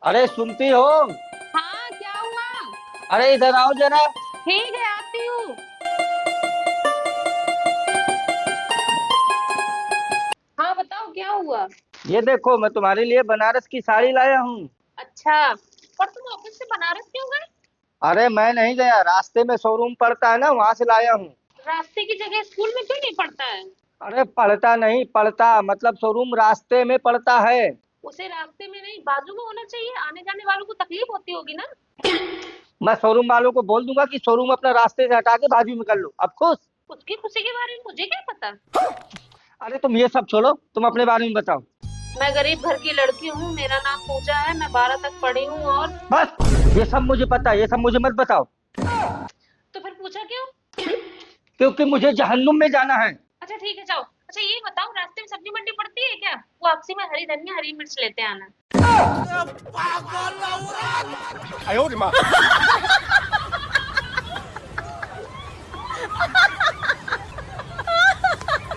अरे सुनती हो? हाँ, क्या हुआ? अरे इधर आओ जरा। ठीक है, आती हूँ। हाँ, बताओ क्या हुआ? ये देखो मैं तुम्हारे लिए बनारस की साड़ी लाया हूँ। अच्छा, पर तुम ऑफिस से बनारस क्यों गए? अरे मैं नहीं गया, रास्ते में शोरूम पड़ता है ना, वहां से लाया हूँ। रास्ते की जगह स्कूल में क्यों नहीं पढ़ता है? अरे पड़ता नहीं, पड़ता मतलब शोरूम रास्ते में पड़ता है। उसे रास्ते में नहीं, बाजू में होना चाहिए। आने जाने वालों को तकलीफ होती होगी ना। मैं शोरूम वालों को बोल दूंगा कि शोरूम अपना रास्ते से हटा के बाजू में कर लो, अब खुश। उसकी खुशी के बारे में मुझे क्या पता। अरे तुम ये सब छोड़ो, तुम अपने बारे में बताओ। मैं गरीब घर की लड़की हूँ, मेरा नाम पूजा है, मैं 12 तक पढ़ी हूँ। और बस ये सब मुझे पता है, ये सब मुझे मत बताओ। तो फिर पूछा क्यों? क्योंकि मुझे जहन्नुम में जाना है। अच्छा ठीक है, जाओ। अच्छा ये बताओ, रास्ते में सब्जी मंडी पड़ती है क्या? वो वापसी में हरी धनिया हरी मिर्च लेते आना।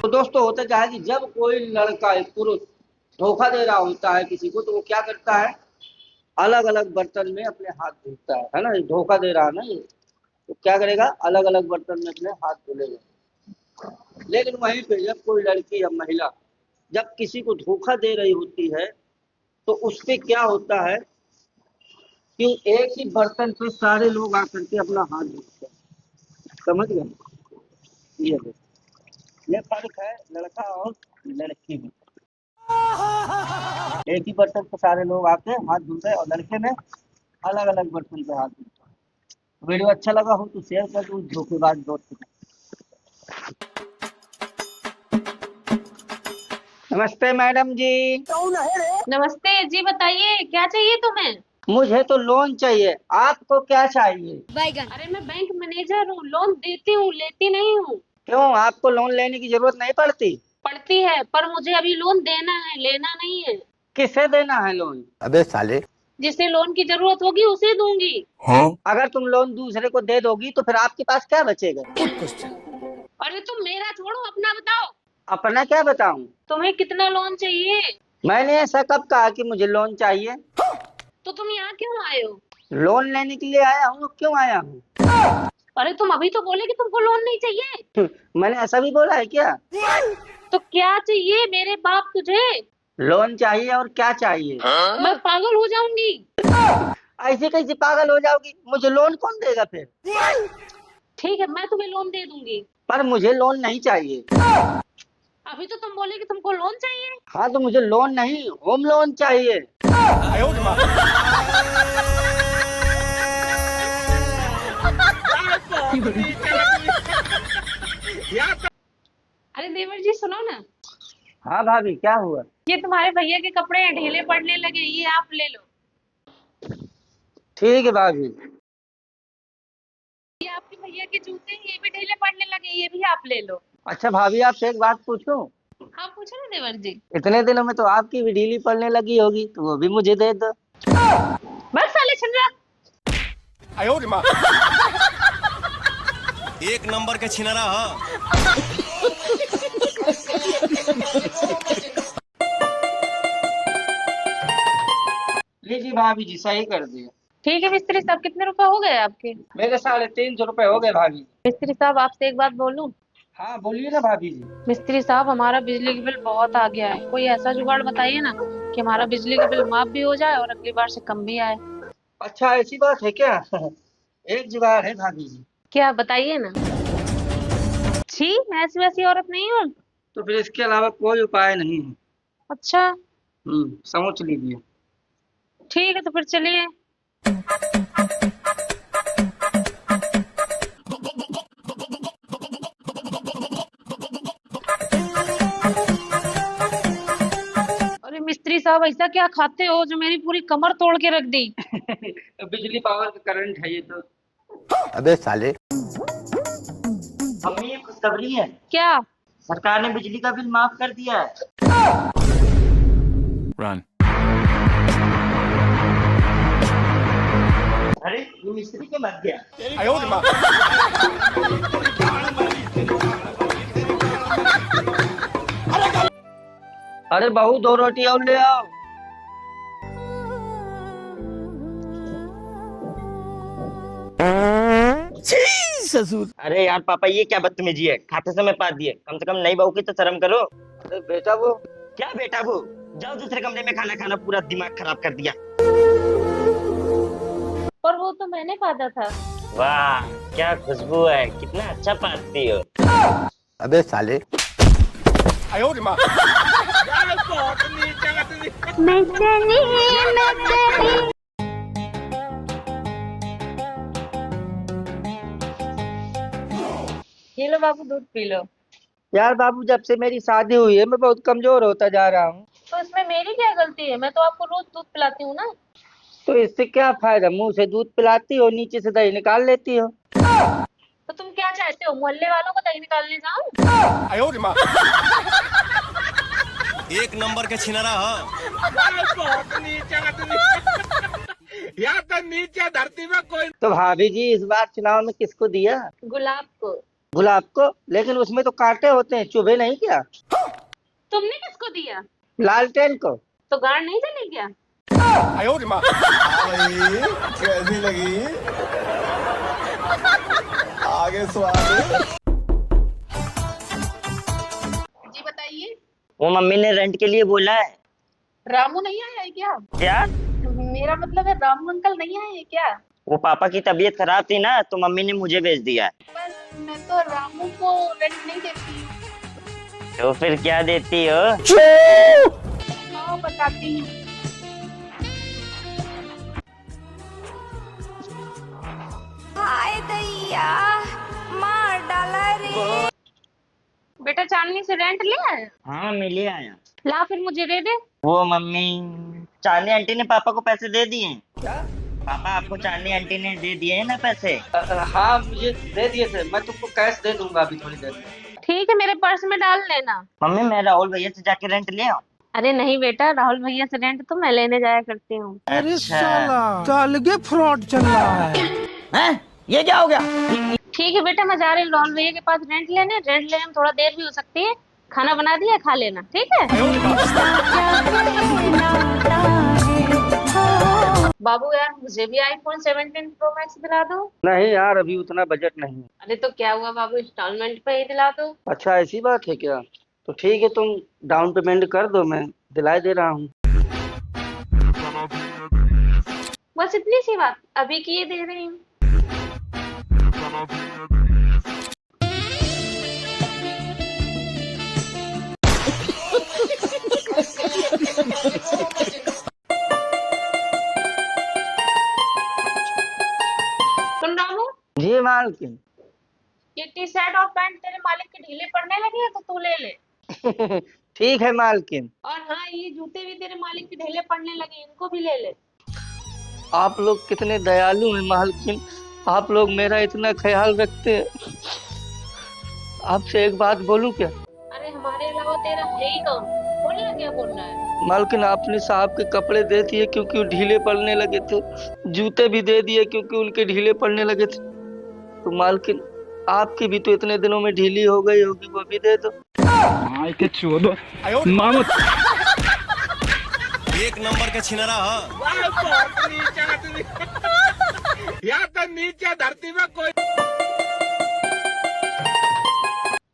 तो दोस्तों होता क्या है कि जब कोई लड़का एक पुरुष धोखा दे रहा होता है किसी को, तो वो क्या करता है, अलग अलग बर्तन में अपने हाथ धोता है ना। ये धोखा दे रहा है ना ये, तो क्या करेगा, अलग अलग बर्तन में अपने हाथ धुलेगा। लेकिन वहीं पे जब कोई लड़की या महिला जब किसी को धोखा दे रही होती है, तो उस पे क्या होता है कि एक ही बर्तन पे सारे लोग आकर के अपना हाथ धोते हैं। समझ गए? ये देखो, ये फर्क है लड़का और लड़की में। एक ही बर्तन पे सारे लोग आके हाथ धुलते हैं, और लड़के में अलग अलग बर्तन पे हाथ धुलते हैं। वीडियो अच्छा लगा हो तो शेयर कर दो धोखेबाज दोस्त को। नमस्ते मैडम जी। नमस्ते जी, बताइए क्या चाहिए तुम्हें? मुझे तो लोन चाहिए, आपको क्या चाहिए? अरे मैं बैंक मैनेजर हूँ, लोन देती हूँ, लेती नहीं हूँ। क्यों, आपको लोन लेने की जरूरत नहीं पड़ती? पड़ती है, पर मुझे अभी लोन देना है, लेना नहीं है। किसे देना है लोन? अबे साले। जिसे लोन की जरूरत होगी उसे दूंगी। हाँ। अगर तुम लोन दूसरे को दे दोगी तो फिर आपके पास क्या बचेगा? अरे तुम मेरा छोड़ो, अपना बताओ। अपना क्या बताऊं? तुम्हें कितना लोन चाहिए? मैंने ऐसा कब कहा कि मुझे लोन चाहिए? तो तुम यहाँ क्यों आए हो? लोन लेने के लिए आया हूँ, क्यों आया हूँ? अरे तुम अभी तो बोले कि तुमको लोन नहीं चाहिए। मैंने ऐसा भी बोला है क्या? तो क्या चाहिए मेरे बाप तुझे? लोन चाहिए, और क्या चाहिए? मैं पागल हो जाऊंगी। ऐसे कैसे पागल हो जाओगी, मुझे लोन कौन देगा फिर? ठीक है, मैं तुम्हें लोन दे दूंगी। पर मुझे लोन नहीं चाहिए। अभी तो तुम बोले कि तुमको लोन चाहिए। हाँ तो मुझे लोन नहीं, होम लोन चाहिए। अरे देवर जी सुनो ना। हाँ भाभी, क्या हुआ? ये तुम्हारे भैया के कपड़े ढीले पड़ने लगे, ये आप ले लो। ठीक है भाभी। ये आपके भैया के जूते, ये भी ढीले पड़ने लगे, ये भी आप ले लो। अच्छा भाभी, आपसे एक बात पूछूं? हाँ पूछो ना देवर जी। इतने दिनों में तो आपकी भी ढीली पड़ने लगी होगी, तो वो भी मुझे दे दो। बस साले छिंदरा। एक नंबर के छिनरा हा। लीजिए भाभी जी, सही कर दिया। ठीक है मिस्त्री साहब, कितने रुपए हो गए आपके? मेरे 350 रुपए हो गए भाभी। मिस्त्री साहब आपसे एक बात बोलूं? हाँ बोलिए ना भाभी जी। मिस्त्री साहब, हमारा बिजली का बिल बहुत आ गया है, कोई ऐसा जुगाड़ बताइए ना कि हमारा बिजली का बिल माफ भी हो जाए और अगली बार से कम भी आए। अच्छा ऐसी बात है क्या? एक जुगाड़ है भाभी जी। क्या बताइए ना। छी, मैं ऐसी वैसी औरत नहीं हूँ। तो फिर इसके अलावा कोई उपाय नहीं है। अच्छा समझ लीजिए। ठीक है, तो फिर चलिए। अरे मिस्त्री साहब, ऐसा क्या खाते हो जो मेरी पूरी कमर तोड़ के रख दी? बिजली पावर का करंट है ये तो। अबे साले। अम्मी ये खुशखबरी है, क्या? सरकार ने बिजली का बिल माफ कर दिया है। Run. अरे ये मिस्त्री के मर गया। अरे बहू, 2 रोटी और ले आओ। ससुर। अरे यार पापा ये क्या बदतमीजी है, खाते समय पात दिए, कम से कम नई बहू की तो शर्म करो। अरे बेटा वो क्या बेटा वो, जाओ दूसरे कमरे में खाना खाना, पूरा दिमाग खराब कर दिया। पर वो तो मैंने पादा था। वाह क्या खुशबू है, कितना अच्छा पाती हो। अबे साले। ये लो बाबू, दूध पी लो। यार बाबू, जब से मेरी शादी हुई है मैं बहुत कमजोर होता जा रहा हूँ। तो इसमें मेरी क्या गलती है? मैं तो आपको रोज दूध पिलाती हूँ ना। तो इससे क्या फायदा, मुंह से दूध पिलाती हो, नीचे से दही निकाल लेती हो। तो तुम क्या चाहते हो, मोहल्ले वालों को दही निकालने जाऊं? एक नंबर के छिनरा हो। तो भाभी जी, इस बार चुनाव में किसको दिया? गुलाब को। गुलाब को? लेकिन उसमें तो कांटे होते हैं, चुभे नहीं क्या? तुमने किसको दिया? लालटेन को। तो गाड़ नहीं चली क्या? कैसी लगी? आगे स्वाद। जी बताइए। वो मम्मी ने रेंट के लिए बोला है। रामू नहीं आया है क्या? क्या? मेरा मतलब है रामू अंकल नहीं आए हैं क्या? वो पापा की तबीयत खराब थी ना, तो मम्मी ने मुझे भेज दिया। बस मैं तो रामू को रेंट नहीं देती हूँ। तो फिर क्या देती हो? हाँ बताती हूँ। हाय दैया, मार डाला रे। बेटा चांदनी से रेंट ले आया? हाँ मैं ले आया। ला फिर मुझे दे दे। वो मम्मी, चांदनी आंटी ने पापा को पैसे दे दिए। क्या? पापा आपको चांदनी आंटी ने दे दिए हैं ना पैसे? हाँ मुझे दे दिए थे, मैं तुमको कैश दे दूंगा अभी थोड़ी देर में। ठीक है, मेरे पर्स में डाल लेना। मम्मी मैं राहुल भैया से जाके रेंट ले आऊं? अरे नहीं बेटा, राहुल भैया से रेंट तो मैं लेने जाया करती हूँ। अरे साला, तो अलगे फ्रॉड चल रहा है। ये क्या हो गया? ठीक है बेटा, मैं जा रही हूँ राहुल भैया के पास रेंट लेने में थोड़ा देर भी हो सकती है। खाना बना दिया, खा लेना, ठीक है? बाबू यार, मुझे भी आईफोन 17 प्रो मैक्स दिला दो। नहीं यार, अभी उतना बजट नहीं है। अरे तो क्या हुआ बाबू, इंस्टॉलमेंट पे ही दिला दो। अच्छा ऐसी बात है क्या? तो ठीक है, तुम डाउन पेमेंट कर दो, मैं दिला दे रहा हूँ। बस इतनी सी बात, अभी किए दे रही हूँ। सुन रामू, जी मालकिन। ये टी शर्ट और पैंट तेरे मालिक के ढीले पड़ने लगे हैं तो तू ले ले। ठीक है मालकिन। और हाँ, ये जूते भी तेरे मालिक के ढीले पड़ने लगे, इनको भी ले ले। आप लोग कितने दयालु हैं मालकिन, आप लोग मेरा इतना ख्याल रखते हैं। आपसे एक बात बोलूं क्या? अरे हमारे अलावा तेरा है ही कौन? बोलना क्या बोलना है? मालकिन, आपने साहब के कपड़े दे दिए क्योंकि वो ढीले पड़ने लगे थे, जूते भी दे दिए क्योंकि उनके ढीले पड़ने लगे थे। तो मालकिन, आपकी भी तो इतने दिनों में ढीली हो गई होगी, वो भी दे दो। एक नंबर के छिनरा हो।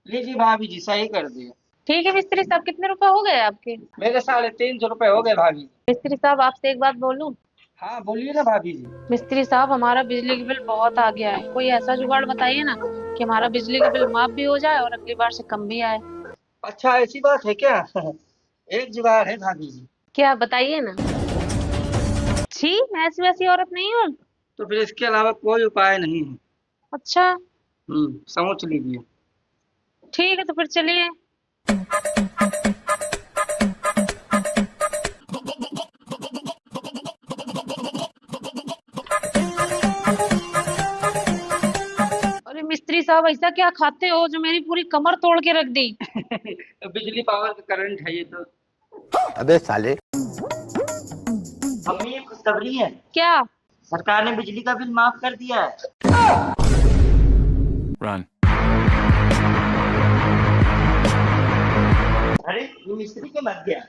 लीजिए भाभी जी, सही कर दिए। ठीक है मिस्त्री साहब, कितने रुपए हो गए आपके? मेरे 350 रुपए हो गए भाभी। मिस्त्री साहब, आपसे एक बात बोलूं? हाँ बोलिए ना भाभी जी। मिस्त्री साहब, हमारा बिजली का बिल बहुत आ गया है। कोई ऐसा जुगाड़ बताइए ना कि हमारा बिजली का बिल माफ भी हो जाए और अगली बार से कम भी आए। अच्छा ऐसी बात है क्या? एक जुगाड़ है भाभी जी। क्या बताइए ना। छी, मैं ऐसी वैसी औरत नहीं हूँ। तो फिर इसके अलावा कोई उपाय नहीं है। अच्छा समझ लीजिए। ठीक है, तो फिर चलिए। अरे मिस्त्री साहब, ऐसा क्या खाते हो जो मेरी पूरी कमर तोड़ के रख दी? बिजली पावर का करंट है ये तो। अबे साले। मम्मी ये खुशखबरी है। क्या? सरकार ने बिजली का बिल माफ कर दिया है। Run. अरे ये मिस्त्री के मर गया।